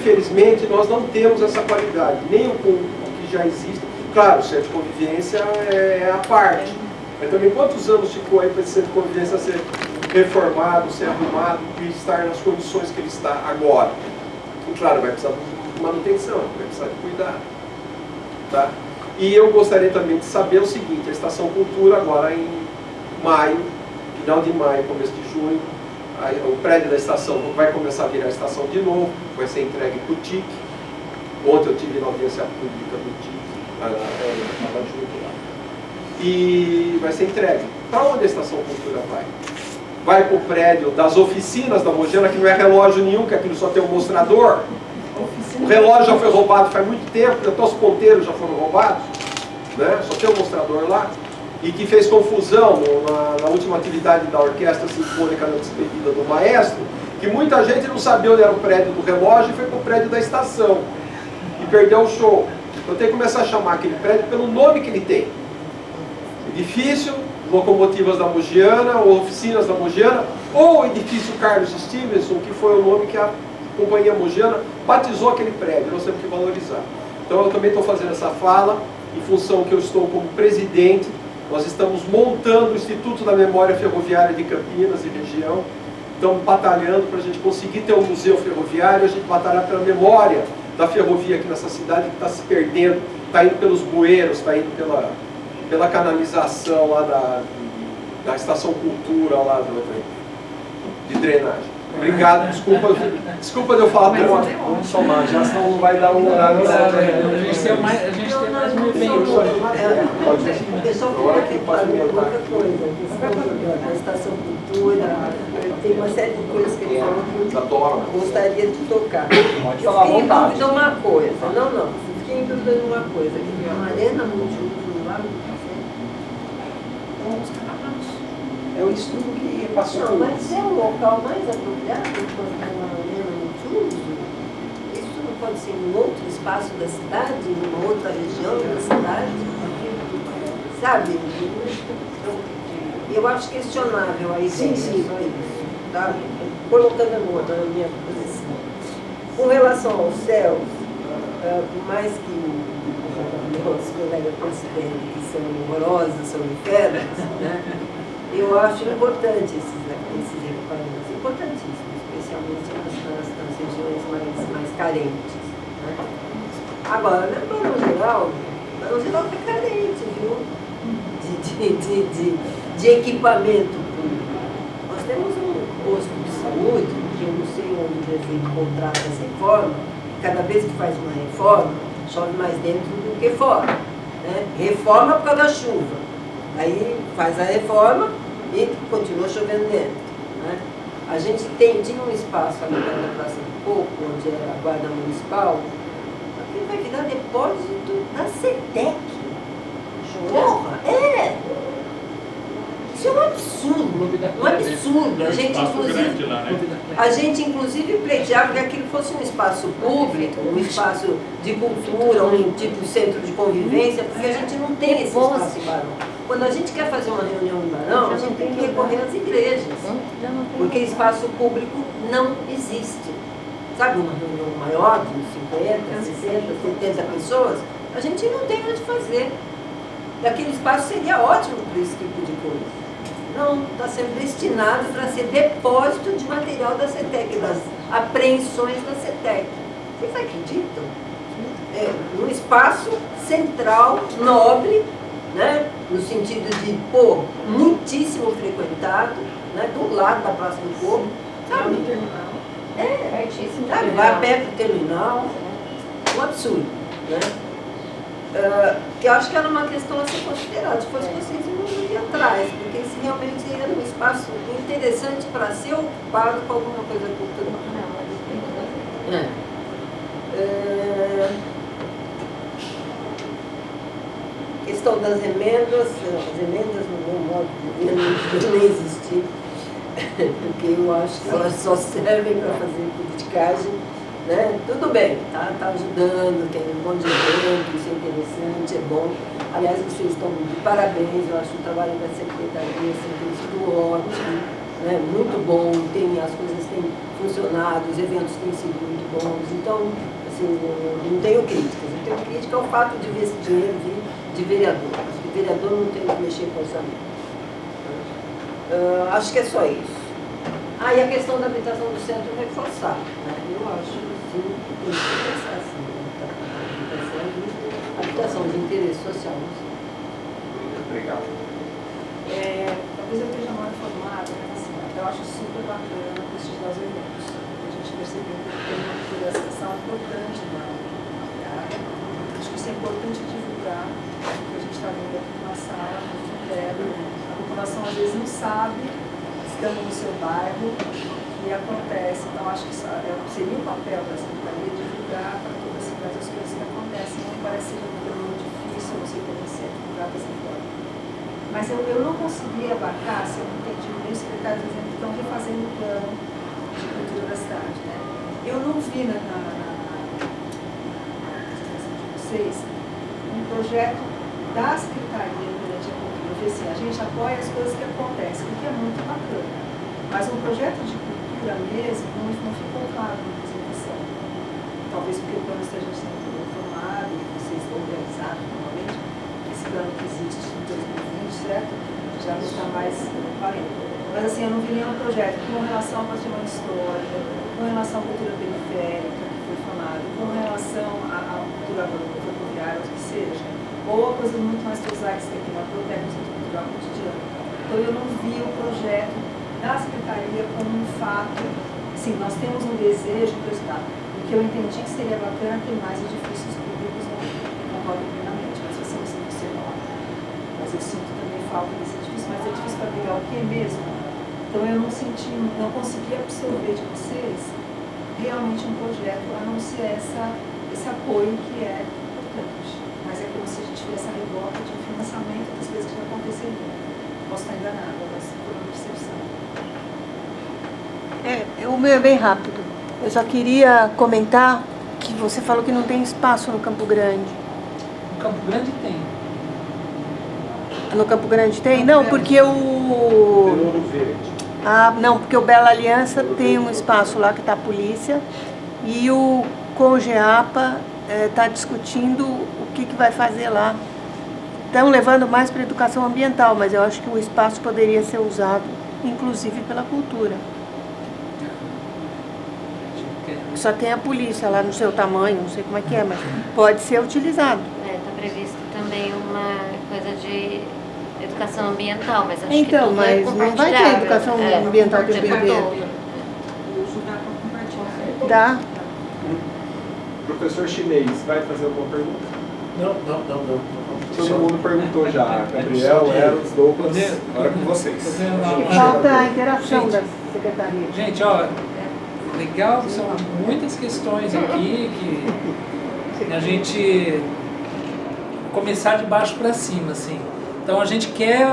infelizmente, nós não temos essa qualidade, nem o que já existe. Claro, o centro de convivência é a parte. Mas também quantos anos ficou aí para esse centro de convivência ser reformado, ser arrumado e estar nas condições que ele está agora? E claro, vai precisar de manutenção, vai precisar de cuidado. Tá? E eu gostaria também de saber o seguinte, a Estação Cultura agora em maio, final de maio, começo de junho, o prédio da estação vai começar a virar estação de novo, vai ser entregue para o TIC. Ontem eu tive na audiência pública do TIC, estava junto lá. E vai ser entregue. Para onde a Estação Cultura vai? Vai para o prédio das oficinas da Mogiana, que não é relógio nenhum, que aquilo só tem um mostrador. O relógio já foi roubado faz muito tempo, até os ponteiros já foram roubados, né? Só tem um mostrador lá. E que fez confusão na última atividade da Orquestra Sinfônica na despedida do maestro, que muita gente não sabia onde era o prédio do relógio e foi para o prédio da estação. E perdeu o show. Então tem que começar a chamar aquele prédio pelo nome que ele tem. Edifício Locomotivas da Mogiana, ou Oficinas da Mogiana, ou Edifício Carlos Stevenson, que foi o nome que a Companhia Mogiana batizou aquele prédio. Nós temos que valorizar. Então eu também estou fazendo essa fala, em função que eu estou como presidente. Nós estamos montando o Instituto da Memória Ferroviária de Campinas e região. Estamos batalhando para a gente conseguir ter um museu ferroviário, a gente batalhar pela memória da ferrovia aqui nessa cidade que está se perdendo, está indo pelos bueiros, está indo pela canalização lá da Estação Cultura, lá de drenagem. Obrigado, desculpa de eu falar tanto. Vamos somar, já senão não vai dar um horário. A gente tem mais meio tempo. Eu só queria acrescentar outra coisa, a questão da Estação Cultura, tem uma série de coisas que ele falou que eu gostaria de tocar. Pode falar à Fiquei em vontade. dúvida uma coisa, fiquei em dúvida de uma coisa, que a Arena Multiuso lá no café, É o estudo que passou. não, mas é o local mais apropriado quando é uma arena multiuso? Isso não pode ser em outro espaço da cidade, em uma outra região da cidade? Sabe? Eu acho questionável a ideia. Sim. Só isso, tá? Colocando na minha posição. Com relação aos céus, por mais que meus colegas considerem que são horrorosos, são infernos, né? Eu acho importante esses equipamentos, importantíssimos, especialmente nas regiões mais carentes. Né? Agora, na Barão Geral é carente, viu? De equipamento público. Nós temos um posto de saúde, que eu não sei onde o prefeito contrata essa reforma, cada vez que faz uma reforma, chove mais dentro do que fora. Né? Reforma por causa da chuva. Aí faz a reforma e continua chovendo dentro. Né? A gente tinha um espaço ali na Praça do Coco, onde era a Guarda Municipal, aquilo vai virar depósito da CETEC. Porra, é! Isso é um absurdo, um absurdo. A gente inclusive pleiteava que aquilo fosse um espaço público, um espaço de cultura, um tipo centro de convivência, porque a gente não tem esse espaço em Barão. Quando a gente quer fazer uma reunião em Barão, a gente tem que recorrer às igrejas, porque espaço público não existe. Sabe, uma reunião maior de 50, 60, 70 pessoas, a gente não tem onde fazer. E aquele espaço seria ótimo para esse tipo de coisa. Não, está sendo destinado para ser depósito de material da CETEC, das apreensões da CETEC. Vocês acreditam? Num espaço central, nobre, né? No sentido de, muitíssimo frequentado, né? Do lado da Praça do Povo. Sabe? Pertíssimo. Sabe? Vai perto do terminal. Um absurdo, né? Eu acho que era uma questão a ser considerada. Se fosse vocês, eu não ia atrás, porque esse realmente era um espaço interessante para ser ocupado com alguma coisa cultural. Questão das emendas, as emendas no meu modo de ver nem existir, porque eu acho que elas só servem para fazer politicagem. Né? Tudo bem, tá ajudando, tem um monte de evento, isso é interessante, é bom. Aliás, vocês estão de parabéns, eu acho que o trabalho da Secretaria sempre sido ótimo. né, muito bom, as coisas têm funcionado, os eventos têm sido muito bons, então, assim, não tenho críticas. Eu tenho crítica ao fato de ver esse dinheiro vir de vereador. Acho que vereador não tem que mexer com orçamento. Acho que é só isso. E a questão da habitação do centro reforçar, né? Eu acho, sim, que tem que pensar assim, habitação de interesse social. Obrigado. Talvez eu esteja mal informada, mas assim, eu acho super bacana prestigiar os eventos. A gente percebeu que tem uma culturação importante na área. Acho que isso é importante divulgar, porque a gente está vendo aqui numa sala muito interna. A população às vezes não sabe, estando no seu bairro, o que acontece. Então acho que seria um papel da Secretaria divulgar para toda a cidade as coisas que acontecem. Não parece ser muito difícil você conhecer divulgar dessa forma. Mas eu não consegui abarcar, se eu não entendi bem, os secretários dizendo que estão refazendo o plano de cultura da cidade. Né? Eu não vi na apresentação de vocês um projeto da Secretaria durante a cultura. Eu falei assim, a gente apoia as coisas que acontecem, o que é muito bacana. Mas um projeto de cultura mesmo não ficou claro na apresentação. Talvez porque o plano esteja sendo formado e vocês estão realizados normalmente, esse plano que existe em 2020, certo? Já não está mais aparente. Mas assim, eu não vi nenhum projeto com relação ao patrimônio histórico, com relação à cultura periférica, que foi falado, com relação à cultura ferroviária, o que seja, ou coisas muito mais prosaicas que aqui na protege o centro cultural cotidiano. Então eu não vi o projeto da Secretaria como um fato. Sim, nós temos um desejo do Estado. O que eu entendi que seria bacana ter mais edifícios públicos, não concordo plenamente, mas você não sei se não. Mas eu sinto também falta desse edifício, mas é difícil para pegar o que mesmo. Então eu não consegui absorver de vocês realmente um projeto, a não ser esse apoio que é importante. Mas é como se a gente tivesse a reboca de financiamento das coisas que já aconteceriam. Posso estar enganada, mas por uma percepção. O meu é bem rápido. Eu só queria comentar que você falou que não tem espaço no Campo Grande. No Campo Grande tem. No Campo Grande tem? Não, porque Ouro Verde. não, porque o Bela Aliança tem um espaço lá que está a polícia e o CONGEAPA está discutindo o que vai fazer lá. Estão levando mais para a educação ambiental, mas eu acho que o espaço poderia ser usado, inclusive pela cultura. Só tem a polícia lá no seu tamanho, não sei como é que é, mas pode ser utilizado. Está previsto também uma coisa de educação ambiental, mas acho Então, que tudo mas não vai ter educação ambiental de bebê. Dá. Professor chinês, vai fazer alguma pergunta? Não. Todo mundo perguntou já. Gabriel, Eros, Douglas, agora é com vocês. Falta a interação da secretaria. Gente, ó, legal, são muitas questões aqui que a gente começar de baixo para cima, assim. Então a gente quer,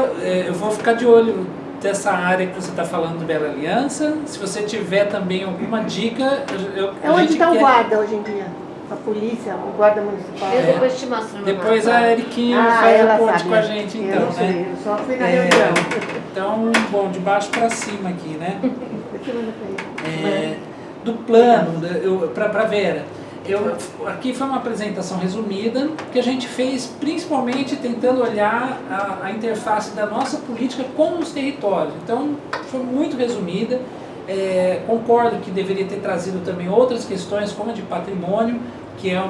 eu vou ficar de olho dessa área que você está falando do Bela Aliança. Se você tiver também alguma dica, É onde está o guarda hoje em dia? A polícia, o guarda municipal. Eu depois te mostro no Depois mapa. a Eriquinha faz ela a ponte sabe. com a gente, então, Eu sei, né? eu só fui na reunião. Então, bom, de baixo para cima aqui, né? Eu te mando pra ele. Do plano, para Vera, aqui foi uma apresentação resumida que a gente fez principalmente tentando olhar a interface da nossa política com os territórios. Então, foi muito resumida. Concordo que deveria ter trazido também outras questões, como a de patrimônio, que é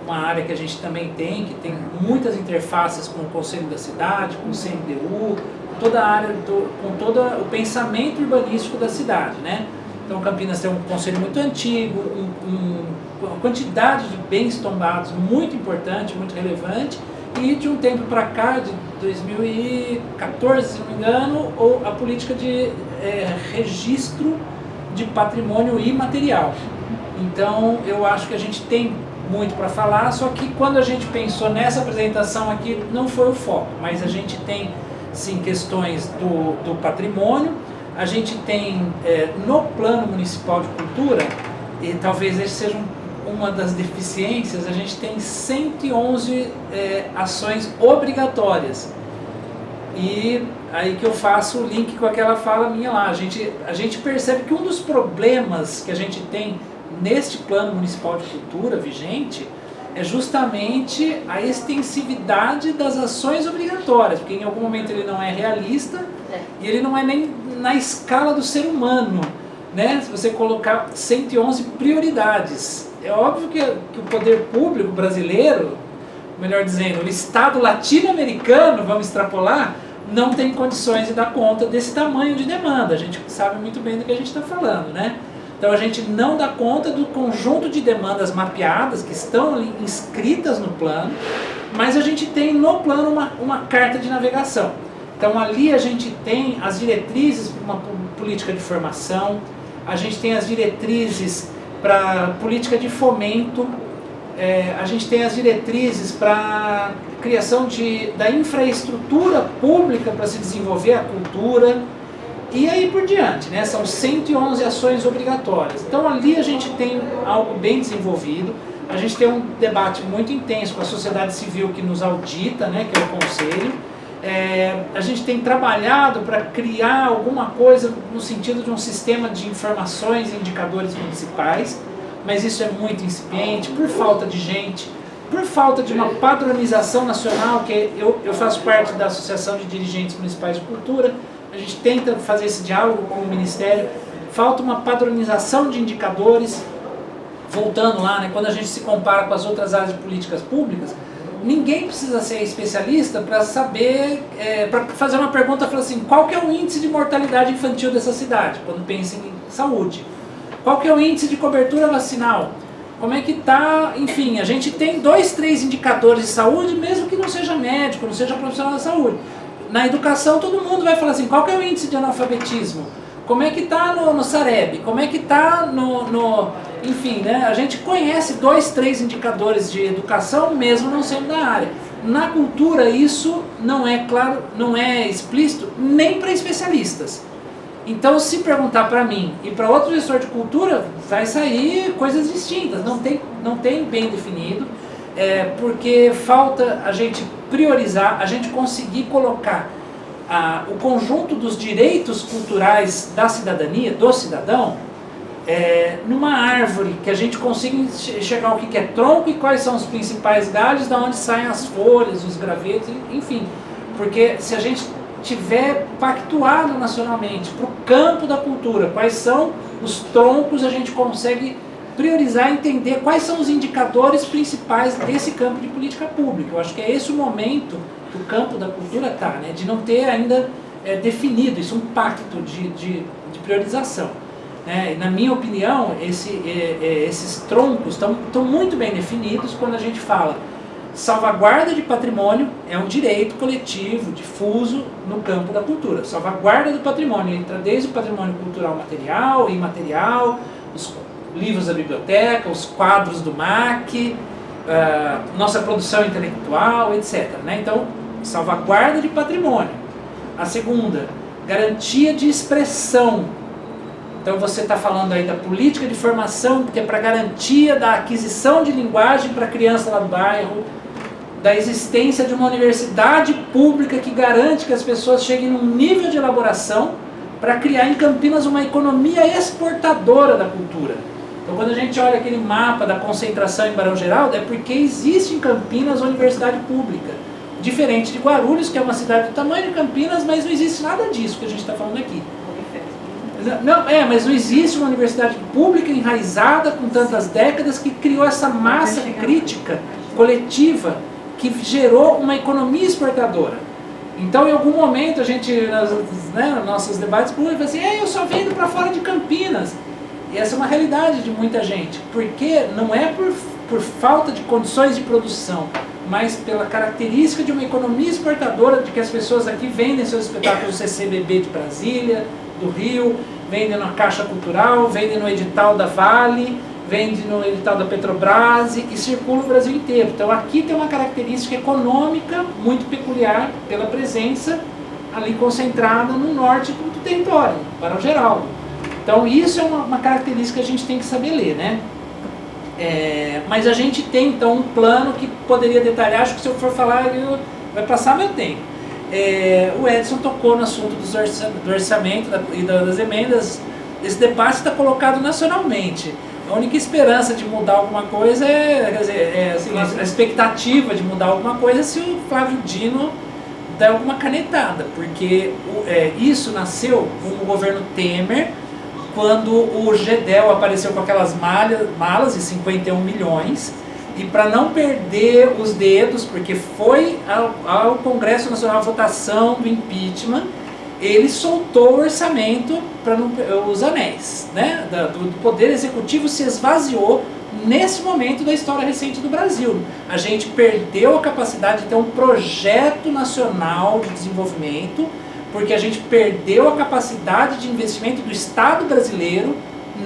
uma área que a gente também tem, que tem muitas interfaces com o Conselho da Cidade, com o CNDU, com toda a área, com todo o pensamento urbanístico da cidade, né? Então, Campinas tem um conselho muito antigo, uma quantidade de bens tombados muito importante, muito relevante, e de um tempo para cá, de 2014, se não me engano, a política de registro de patrimônio imaterial. Então, eu acho que a gente tem muito para falar, só que quando a gente pensou nessa apresentação aqui, não foi o foco, mas a gente tem, sim, questões do patrimônio, a gente tem no Plano Municipal de Cultura, e talvez esse seja uma das deficiências, a gente tem 111 ações obrigatórias. E aí que eu faço o link com aquela fala minha lá. A gente percebe que um dos problemas que a gente tem neste plano municipal de cultura vigente é justamente a extensividade das ações obrigatórias, porque em algum momento ele não é realista e ele não é nem na escala do ser humano, né? Se você colocar 111 prioridades, é óbvio que o poder público brasileiro, melhor dizendo, o Estado latino-americano, vamos extrapolar, não tem condições de dar conta desse tamanho de demanda. A gente sabe muito bem do que a gente está falando, né? Então a gente não dá conta do conjunto de demandas mapeadas que estão ali inscritas no plano, mas a gente tem no plano uma carta de navegação. Então ali a gente tem as diretrizes para uma política de formação, a gente tem as diretrizes para política de fomento, a gente tem as diretrizes para criação da infraestrutura pública para se desenvolver a cultura, e aí por diante, né? São 111 ações obrigatórias. Então ali a gente tem algo bem desenvolvido, a gente tem um debate muito intenso com a sociedade civil que nos audita, né? Que é o Conselho. A gente tem trabalhado para criar alguma coisa no sentido de um sistema de informações e indicadores municipais, mas isso é muito incipiente, por falta de gente, por falta de uma padronização nacional, que eu faço parte da Associação de Dirigentes Municipais de Cultura. A gente tenta fazer esse diálogo com o Ministério, falta uma padronização de indicadores. Voltando lá, né, quando a gente se compara com as outras áreas de políticas públicas, ninguém precisa ser especialista para saber, para fazer uma pergunta, falar assim, qual que é o índice de mortalidade infantil dessa cidade, quando pensa em saúde? Qual que é o índice de cobertura vacinal? Como é que está? Enfim, a gente tem 2, 3 indicadores de saúde, mesmo que não seja médico, não seja profissional da saúde. Na educação, todo mundo vai falar assim, qual que é o índice de analfabetismo? Como é que está no Sareb? Como é que está Enfim, né? A gente conhece 2, 3 indicadores de educação, mesmo não sendo da área. Na cultura, isso não é claro, não é explícito, nem para especialistas. Então, se perguntar para mim e para outro gestor de cultura, vai sair coisas distintas, não tem bem definido. Porque falta a gente priorizar, a gente conseguir colocar o conjunto dos direitos culturais da cidadania, do cidadão, numa árvore, que a gente consiga enxergar o que é tronco e quais são os principais galhos, da onde saem as folhas, os gravetos, enfim. Porque se a gente tiver pactuado nacionalmente para o campo da cultura, quais são os troncos, a gente consegue priorizar e entender quais são os indicadores principais desse campo de política pública. Eu acho que é esse o momento que o campo da cultura está, né, de não ter ainda definido isso, um pacto de priorização. E, na minha opinião, esses troncos estão muito bem definidos quando a gente fala salvaguarda de patrimônio é um direito coletivo, difuso no campo da cultura. Salvaguarda do patrimônio entra desde o patrimônio cultural material e imaterial, os livros da biblioteca, os quadros do MAC, nossa produção intelectual, etc. Né? Então, salvaguarda de patrimônio. A segunda, garantia de expressão. Então você está falando aí da política de formação, que é para garantia da aquisição de linguagem para a criança lá do bairro, da existência de uma universidade pública que garante que as pessoas cheguem num nível de elaboração para criar em Campinas uma economia exportadora da cultura. Então quando a gente olha aquele mapa da concentração em Barão Geraldo, é porque existe em Campinas uma universidade pública. Diferente de Guarulhos, que é uma cidade do tamanho de Campinas, mas não existe nada disso que a gente está falando aqui. Não, mas não existe uma universidade pública enraizada com tantas décadas que criou essa massa crítica coletiva que gerou uma economia exportadora. Então, em algum momento, a gente, nos nossos debates públicos, fala assim, eu só vendo para fora de Campinas. E essa é uma realidade de muita gente, porque não é por falta de condições de produção, mas pela característica de uma economia exportadora, de que as pessoas aqui vendem seus espetáculos CCBB de Brasília, do Rio, vendem na Caixa Cultural, vendem no edital da Vale, vendem no edital da Petrobras e circula o Brasil inteiro. Então aqui tem uma característica econômica muito peculiar pela presença ali concentrada no norte do território, Barão Geraldo. Então isso é uma característica que a gente tem que saber ler, né? Mas a gente tem então um plano que poderia detalhar, acho que se eu for falar vai passar meu tempo. o Edson tocou no assunto do orçamento e das emendas. Esse debate está colocado nacionalmente. A única esperança de mudar alguma coisa a expectativa de mudar alguma coisa é se o Flávio Dino der alguma canetada, porque isso nasceu com o governo Temer, quando o Gedel apareceu com aquelas malas de 51 milhões, e para não perder os dedos, porque foi ao Congresso Nacional a votação do impeachment, ele soltou o orçamento para os anéis, né? Do Poder Executivo se esvaziou nesse momento da história recente do Brasil. A gente perdeu a capacidade de ter um projeto nacional de desenvolvimento, porque a gente perdeu a capacidade de investimento do Estado brasileiro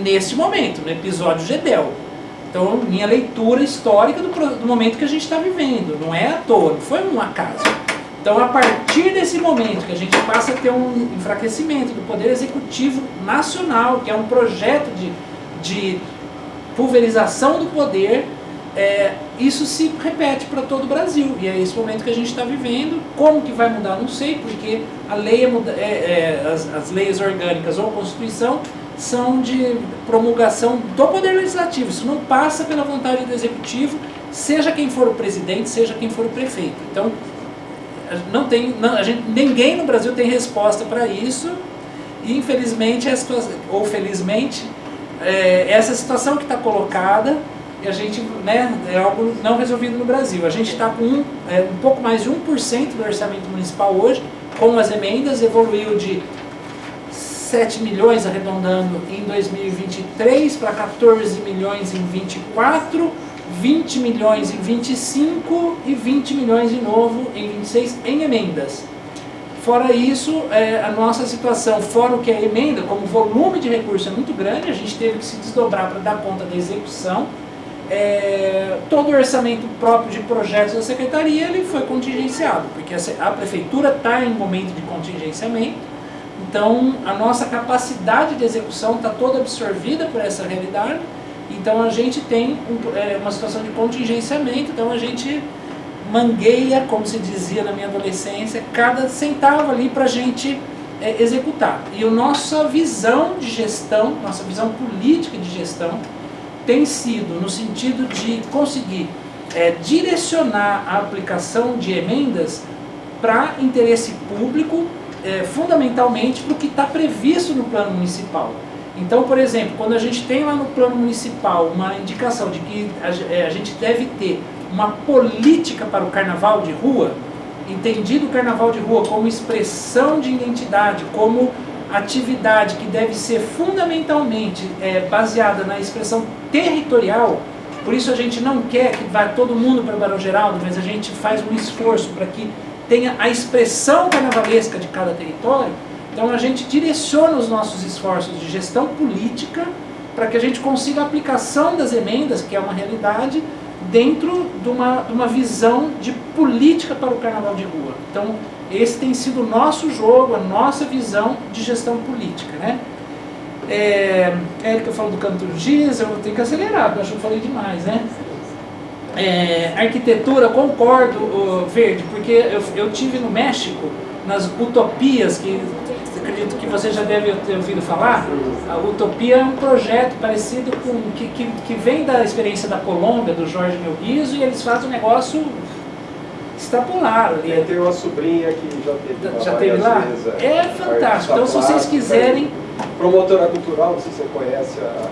nesse momento, no episódio Gedel. Então, minha leitura histórica do momento que a gente está vivendo, não é à toa, não foi um acaso. Então, a partir desse momento que a gente passa a ter um enfraquecimento do Poder Executivo Nacional, que é um projeto de pulverização do poder, isso se repete para todo o Brasil. E é esse momento que a gente está vivendo. Como que vai mudar? Não sei, porque a lei as leis orgânicas ou a Constituição são de promulgação do Poder Legislativo. Isso não passa pela vontade do Executivo, seja quem for o presidente, seja quem for o prefeito. Então, ninguém no Brasil tem resposta para isso, e infelizmente, ou felizmente, essa situação que está colocada, e a gente, é algo não resolvido no Brasil. A gente está com um pouco mais de 1% do orçamento municipal hoje, com as emendas, evoluiu de 7 milhões, arredondando, em 2023, para 14 milhões em 24, 20 milhões em 25 e 20 milhões de novo em 26 em emendas. Fora isso, a nossa situação, fora o que é emenda, como o volume de recurso é muito grande, a gente teve que se desdobrar para dar conta da execução. Todo o orçamento próprio de projetos da Secretaria ele foi contingenciado, porque a Prefeitura está em momento de contingenciamento, então a nossa capacidade de execução está toda absorvida por essa realidade. Então a gente tem uma situação de contingenciamento, então a gente mangueia, como se dizia na minha adolescência, cada centavo ali para a gente executar. E a nossa visão de gestão, nossa visão política de gestão, tem sido no sentido de conseguir direcionar a aplicação de emendas para interesse público, fundamentalmente para o que está previsto no plano municipal. Então, por exemplo, quando a gente tem lá no plano municipal uma indicação de que a gente deve ter uma política para o carnaval de rua, entendido o carnaval de rua como expressão de identidade, como atividade que deve ser fundamentalmente baseada na expressão territorial, por isso a gente não quer que vá todo mundo para Barão Geraldo, mas a gente faz um esforço para que tenha a expressão carnavalesca de cada território. Então a gente direciona os nossos esforços de gestão política para que a gente consiga a aplicação das emendas, que é uma realidade, dentro de uma visão de política para o carnaval de rua. Então esse tem sido o nosso jogo, a nossa visão de gestão política, né? Que eu falo do Canto dos Dias, eu tenho que acelerar, porque eu acho que eu falei demais, né? Arquitetura, concordo, Verde, porque eu tive no México, nas utopias, que acredito que você já deve ter ouvido falar. A Utopia é um projeto parecido com que vem da experiência da Colômbia, do Jorge Melguizo, e eles fazem um negócio extrapolar ali. Eu tenho uma sobrinha que já teve lá? Vezes, é fantástico. Então, se vocês quiserem... Promotora cultural, não sei se você conhece a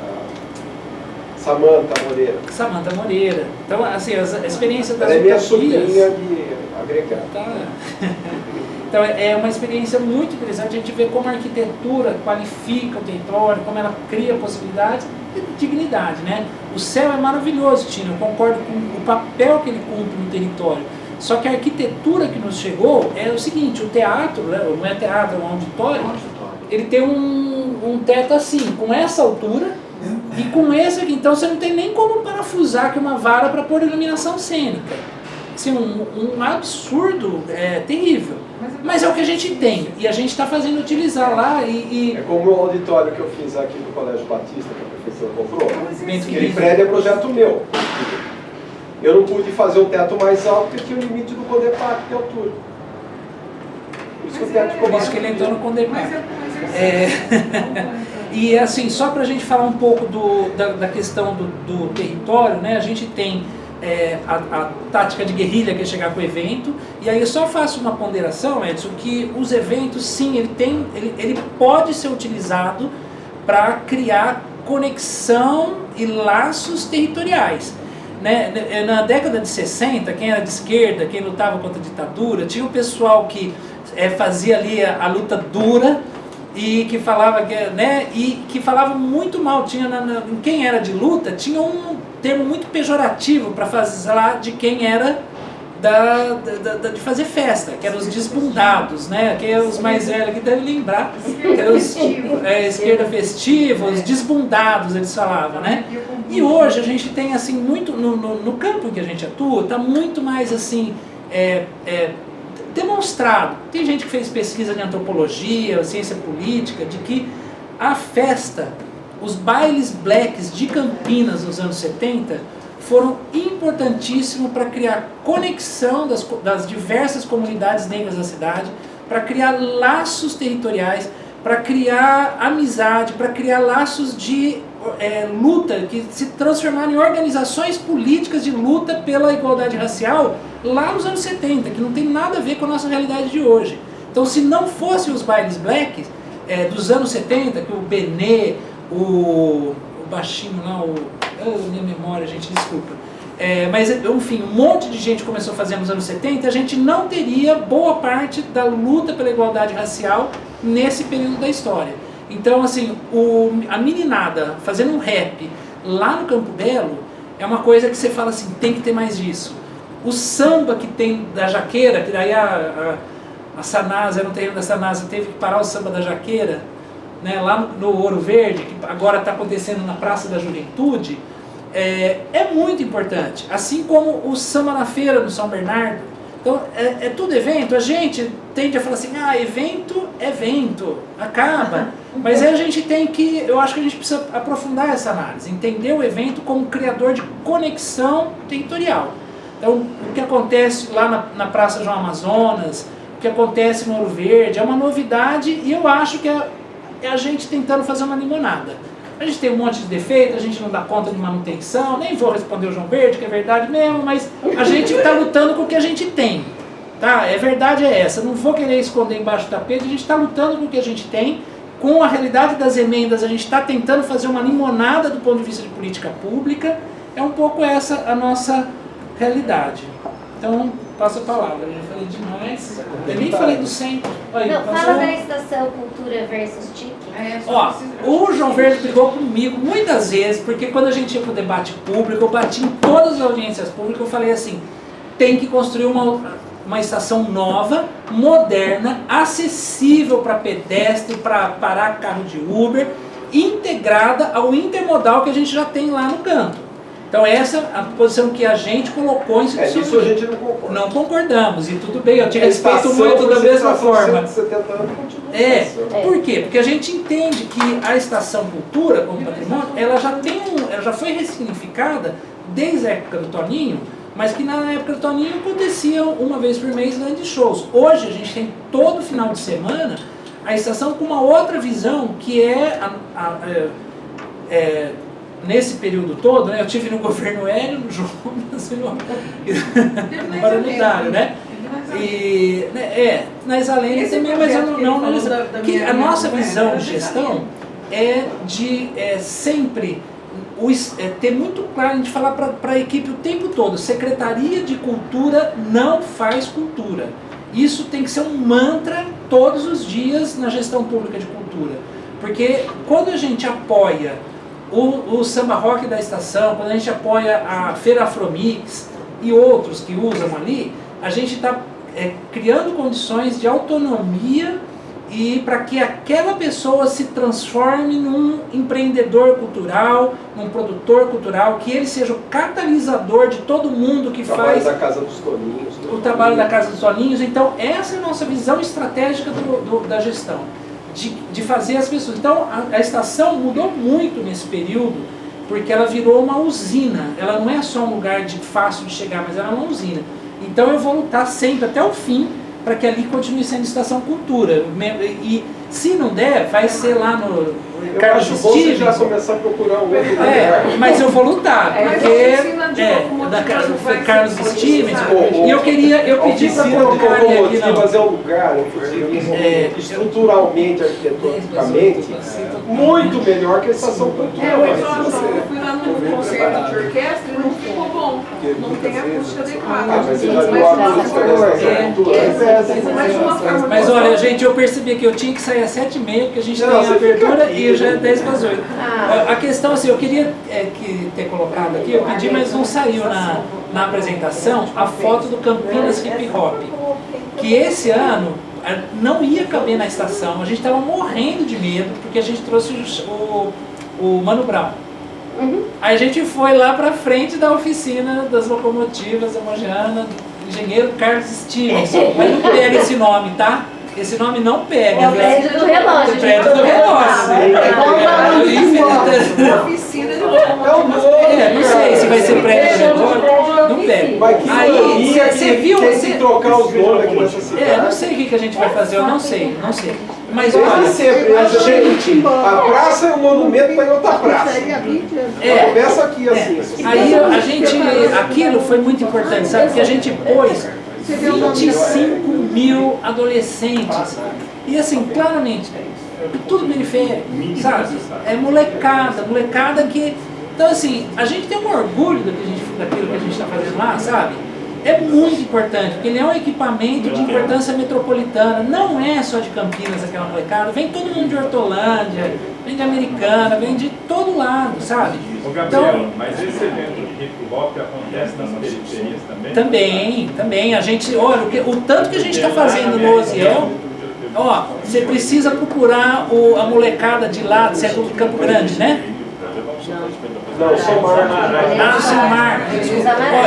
Samanta Moreira. Samanta Moreira. Então, assim, a experiência das Ela é minha utopias... sobrinha de agregado. Tá. Então, é uma experiência muito interessante. A gente vê como a arquitetura qualifica o território, como ela cria possibilidades e dignidade, né? O céu é maravilhoso, Tino. Eu concordo com o papel que ele cumpre no território. Só que a arquitetura que nos chegou é o seguinte: o teatro, não é teatro, é um auditório, ele tem um teto assim, com essa altura e com esse aqui. Então você não tem nem como parafusar aqui uma vara para pôr iluminação cênica. Assim, um absurdo terrível. Mas é o que a gente tem e a gente está fazendo utilizar lá. É como o auditório que eu fiz aqui no Colégio Batista, que a professora comprou. Aquele que prédio é projeto meu. Eu não pude fazer um teto mais alto porque tinha o limite do poder pacto de altura. Por isso que o teatro ficou Por isso que ele entrou no Condemar. Mas E assim, só para a gente falar um pouco da questão do território, né? A gente tem a tática de guerrilha, que é chegar com o evento, e aí eu só faço uma ponderação, Edson, que os eventos, sim, ele pode ser utilizado para criar conexão e laços territoriais. Né? Na década de 60, quem era de esquerda, quem lutava contra a ditadura, tinha um pessoal que fazia ali a luta dura e que falava, né, e que falava muito mal. Tinha em quem era de luta, tinha um termo muito pejorativo para falar de quem era de fazer festa, que eram os desbundados, né? Que os mais velhos que devem lembrar, que eram os esquerda festiva, os desbundados, eles falavam, né? E hoje a gente tem assim muito no campo em que a gente atua, está muito mais assim demonstrado. Tem gente que fez pesquisa de antropologia, ciência política, de que a festa, os bailes blacks de Campinas nos anos 70 foram importantíssimos para criar conexão das diversas comunidades negras da cidade, para criar laços territoriais, para criar amizade, para criar laços de luta, que se transformaram em organizações políticas de luta pela igualdade racial lá nos anos 70, que não tem nada a ver com a nossa realidade de hoje. Então, se não fossem os bailes blacks dos anos 70, que o Benê, o baixinho lá, minha memória, gente, desculpa. Mas, enfim, um monte de gente começou a fazer nos anos 70, a gente não teria boa parte da luta pela igualdade racial nesse período da história. Então, assim, a meninada fazendo um rap lá no Campo Belo é uma coisa que você fala assim, tem que ter mais disso. O samba que tem da Jaqueira, que daí a Sanasa, era um terreno da Sanasa, teve que parar o samba da Jaqueira, né, lá no Ouro Verde, que agora está acontecendo na Praça da Juventude, é muito importante. Assim como o samba na feira no São Bernardo. Então, é tudo evento. A gente tende a falar assim, evento, acaba. Mas aí a gente tem que, eu acho que a gente precisa aprofundar essa análise, entender o evento como criador de conexão territorial. Então, o que acontece lá na Praça João Amazonas, o que acontece no Ouro Verde, é uma novidade e eu acho que é a gente tentando fazer uma limonada. A gente tem um monte de defeito, a gente não dá conta de manutenção, nem vou responder o João Verde, que é verdade mesmo, mas a gente está lutando com o que a gente tem. Tá? Verdade é essa, não vou querer esconder embaixo do tapete, a gente está lutando com o que a gente tem, com a realidade das emendas, a gente está tentando fazer uma limonada do ponto de vista de política pública, é um pouco essa a nossa realidade. Então, passo a palavra, eu já falei demais, eu nem falei do centro. Não, fala da estação Cultura versus TIC. Ó, o João Verde brigou comigo muitas vezes, porque quando a gente ia para o debate público, eu bati em todas as audiências públicas, eu falei assim, tem que construir uma estação nova, moderna, acessível para pedestre, para parar carro de Uber, integrada ao intermodal que a gente já tem lá no canto. Então essa é a posição que a gente colocou em instituição. Isso a gente não concorda. Não concordamos, e tudo bem, eu te respeito muito da mesma forma. 70 anos continua. Por quê? Porque a gente entende que a Estação Cultura, como patrimônio, ela já foi ressignificada desde a época do Toninho, mas que na época do Toninho aconteciam uma vez por mês grandes shows. Hoje a gente tem todo final de semana a estação com uma outra visão, que nesse período todo, né, eu tive no governo Hélio, no Jonas, no Baronitário, né? E, na Isalene também, mas eu não a nossa visão de gestão é de sempre ter muito claro, a gente falar para a equipe o tempo todo, Secretaria de Cultura não faz cultura. Isso tem que ser um mantra todos os dias na gestão pública de cultura. Porque quando a gente apoia o samba rock da estação, quando a gente apoia a Feira Afromix e outros que usam ali, a gente está criando condições de autonomia e para que aquela pessoa se transforme num empreendedor cultural, num produtor cultural, que ele seja o catalisador de todo mundo que faz da Casa dos Toninhos, o trabalho da Casa dos Toninhos. Então essa é a nossa visão estratégica da gestão. De fazer as pessoas. Então a estação mudou muito nesse período, porque ela virou uma usina. Ela não é só um lugar fácil de chegar, mas ela é uma usina. Então eu vou lutar sempre, até o fim, para que ali continue sendo Estação Cultura. E se não der, vai ser lá no Eu Carlos acho bom você já Stevens. começar a procurar um outro lugar. Mas eu vou lutar, Mas porque a oficina de locomotivas não foi vai Carlos ser Stevens. sabe? E eu pedi para oficina de colocarem aqui locomotivas é um lugar, estruturalmente, arquitetonicamente, muito melhor que a estação cultural. Mas eu fui lá no concerto de orquestra e não ficou bom. Não tem acústica adequada. Mas você já viu a música da estação cultural? Mas de uma forma Mas olha, gente, eu percebi que eu tinha que sair às 7h30, porque a gente Não, tem você a abertura fica aqui, e já é né? 10:08. A questão assim, eu queria ter colocado aqui, eu pedi, mas não saiu na apresentação a foto do Campinas Hip Hop. Que esse ano não ia caber na estação, a gente estava morrendo de medo, porque a gente trouxe o Mano Brown. Aí a gente foi lá pra frente da oficina das locomotivas, a Mojana, engenheiro Carlos Stevens. Mas não pega esse nome, tá? Esse nome não pega. É o prédio do relógio. O prédio do relógio. oficina de locomotivas. Não sei se vai ser prédio do relógio. Não pega. Mas que Aí, mania você que viu? tem que trocar os nomes aqui nessa cidade. Não sei o que a gente vai fazer, eu não sei. Mas Desde olha, sempre, a praça é um monumento para outra praça. Começa aqui assim. aí a gente, aquilo foi muito importante, sabe? Porque a gente pôs 25 mil adolescentes. E assim, claramente, tudo periférico, sabe? É molecada que... Então assim, a gente tem um orgulho daquilo que a gente está fazendo lá, sabe? É muito importante, porque ele é um equipamento de importância metropolitana, não é só de Campinas aquela molecada, vem todo mundo de Hortolândia, vem de Americana, vem de todo lado, sabe? Ô Gabriel, mas esse evento de hip hop acontece nas periferias também? Também, a gente, olha, o tanto que a gente está fazendo no Osiel, ó, você precisa procurar a molecada de lá, você é do Campo Grande, né? Não, São Marcos. São Marcos. Ó,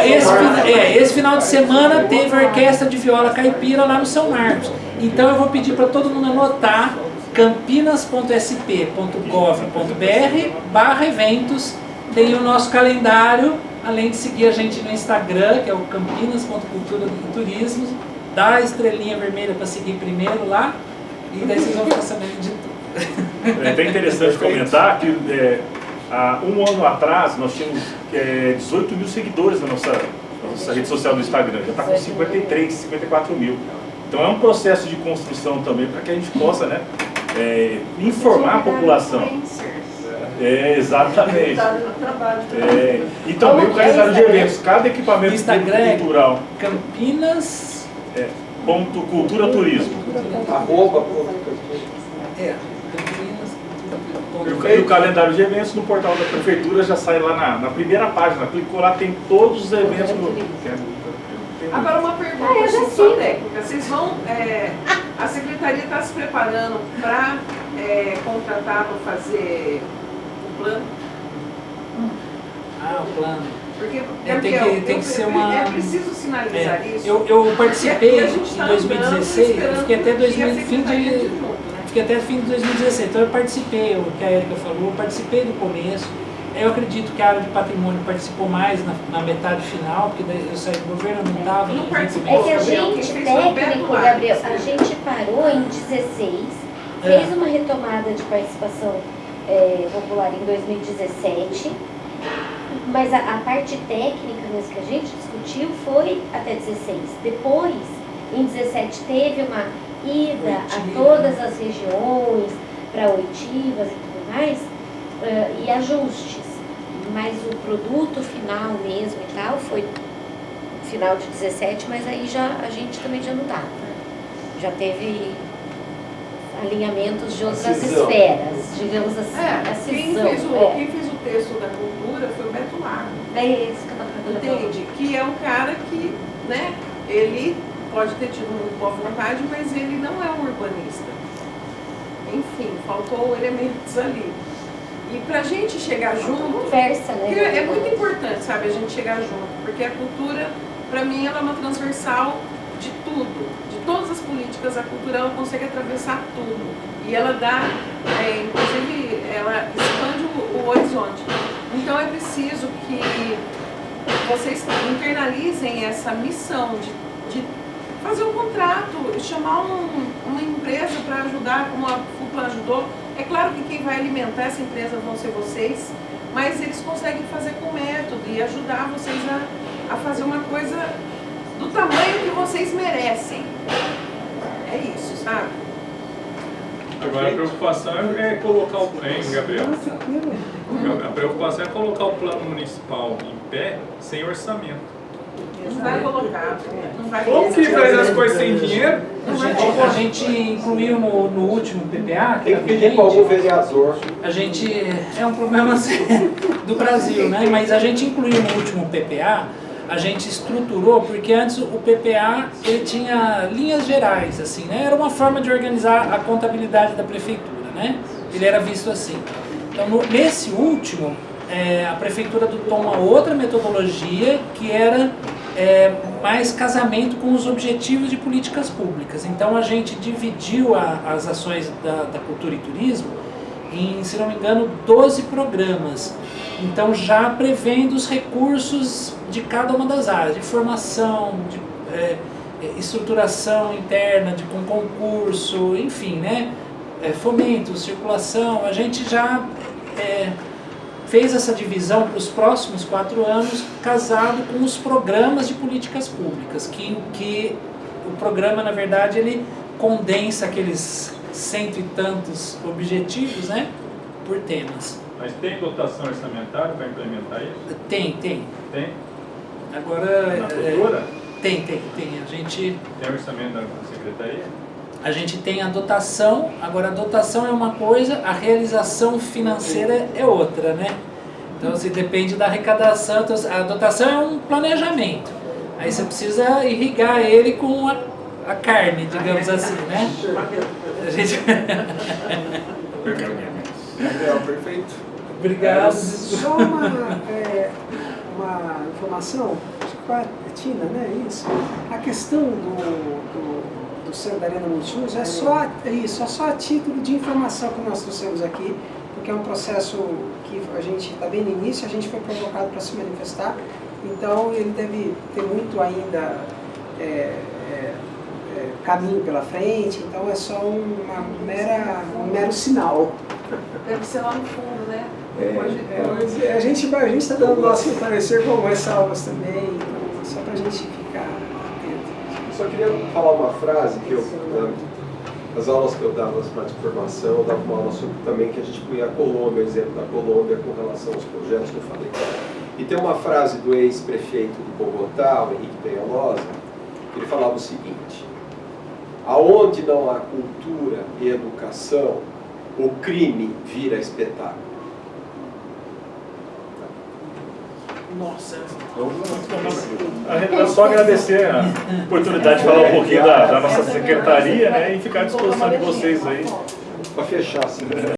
esse final de semana teve a orquestra de viola caipira lá no São Marcos. Então eu vou pedir para todo mundo anotar campinas.sp.gov.br/eventos. Tem o nosso calendário, além de seguir a gente no Instagram, que é o campinas.cultura e turismo. Dá a estrelinha vermelha para seguir primeiro lá, e daí vocês vão ficar sabendo de tudo. É até interessante comentar que há um ano atrás nós tínhamos 18 mil seguidores na nossa rede social do Instagram, já está com 54 mil. Então é um processo de construção também para que a gente possa, né, informar a população. Exatamente. E também o calendário de eventos, cada equipamento cultural. Campinas. Cultura Turismo. E o calendário de eventos no portal da prefeitura já sai lá na primeira página. Clicou lá, tem todos os eventos. Agora uma pergunta só técnica. Vocês vão. A secretaria está se preparando para contratar para fazer o plano? O plano. Porque tem que ser uma... É preciso sinalizar isso. Eu participei em em 2016, eu fiquei até fim de 2016, então eu participei, o que a Erika falou, eu participei do começo. Eu acredito que a área de patrimônio participou mais na metade final, porque daí eu saí do governo, não estava. Não participou. É que a gente, técnico, Gabriel, a gente parou em 16, fez uma retomada de participação popular em 2017, mas a parte técnica mesmo que a gente discutiu foi até 16. Depois, em 17, teve uma ida a todas as regiões, para oitivas e tudo mais, e ajustes. Mas o produto final mesmo e tal foi final de 17, mas aí a gente também já não dava. Já teve alinhamentos de outras esferas, digamos assim. Quem fez o texto da cultura foi o Beto Lago. Entende? Que é um cara que, né, ele pode ter tido muito boa vontade, mas ele não é um urbanista. Enfim, faltou elementos ali. E pra gente chegar junto... Conversa, né? É muito importante, sabe, a gente chegar junto, porque a cultura, pra mim, ela é uma transversal de tudo. De todas as políticas, a cultura ela consegue atravessar tudo. E ela dá, inclusive, ela expande o horizonte. Então é preciso que vocês internalizem essa missão de fazer um contrato, chamar uma empresa para ajudar, como a FUPA ajudou. É claro que quem vai alimentar essa empresa vão ser vocês, mas eles conseguem fazer com método e ajudar vocês a fazer uma coisa do tamanho que vocês merecem. É isso, sabe? Agora a preocupação é colocar o plano, Gabriel. A preocupação é colocar o plano municipal em pé sem orçamento. Não vai colocar. Não vai Como que faz as coisas sem dinheiro? A gente incluiu no último PPA, Tem que pedir para algum vereador. a gente, é um problema assim, do Brasil, né? Mas a gente incluiu no último PPA, a gente estruturou, porque antes o PPA ele tinha linhas gerais, assim, né? Era uma forma de organizar a contabilidade da prefeitura, né? Ele era visto assim. Então, nesse último, a prefeitura adotou uma outra metodologia que era mais casamento com os objetivos de políticas públicas. Então, a gente dividiu as ações da cultura e turismo em, se não me engano, 12 programas. Então, já prevendo os recursos de cada uma das áreas, de formação, de estruturação interna, com concurso, enfim, né? Fomento, circulação. A gente já fez essa divisão para os próximos 4 anos, casado com os programas de políticas públicas, que o programa, na verdade, ele condensa aqueles 100 e tantos objetivos, né, por temas. Mas tem dotação orçamentária para implementar isso? Tem. Tem? Agora... Na cultura? Tem. A gente... Tem orçamento da secretaria? A gente tem a dotação, agora a dotação é uma coisa, a realização financeira é outra, né? Então, se depende da arrecadação, então, a dotação é um planejamento. Aí você precisa irrigar ele com a carne, digamos assim, né? A gente... Perfeito. Obrigado. Só uma informação, acho que com a Tina, né? Isso. A questão do Centro da Arena Multiuso é só a título de informação que nós trouxemos aqui, porque é um processo que a gente está bem no início, a gente foi provocado para se manifestar, então ele deve ter muito ainda caminho pela frente, então é só um mero sinal. Deve ser lá no fundo, né? Mas a gente está dando nosso parecer com ressalvas também, então, só para a gente ficar atento. Eu só queria falar uma frase que nas aulas que eu dava nas práticas de formação, eu dava uma aula sobre também que a gente punha a Colômbia, exemplo da Colômbia com relação aos projetos que eu falei. E tem uma frase do ex-prefeito de Bogotá, o Henrique Peñalosa, que ele falava o seguinte: aonde não há cultura e educação, o crime vira espetáculo. Nossa. É só agradecer a oportunidade de falar um pouquinho da nossa secretaria, né, e ficar à disposição de vocês aí. Para fechar, assim.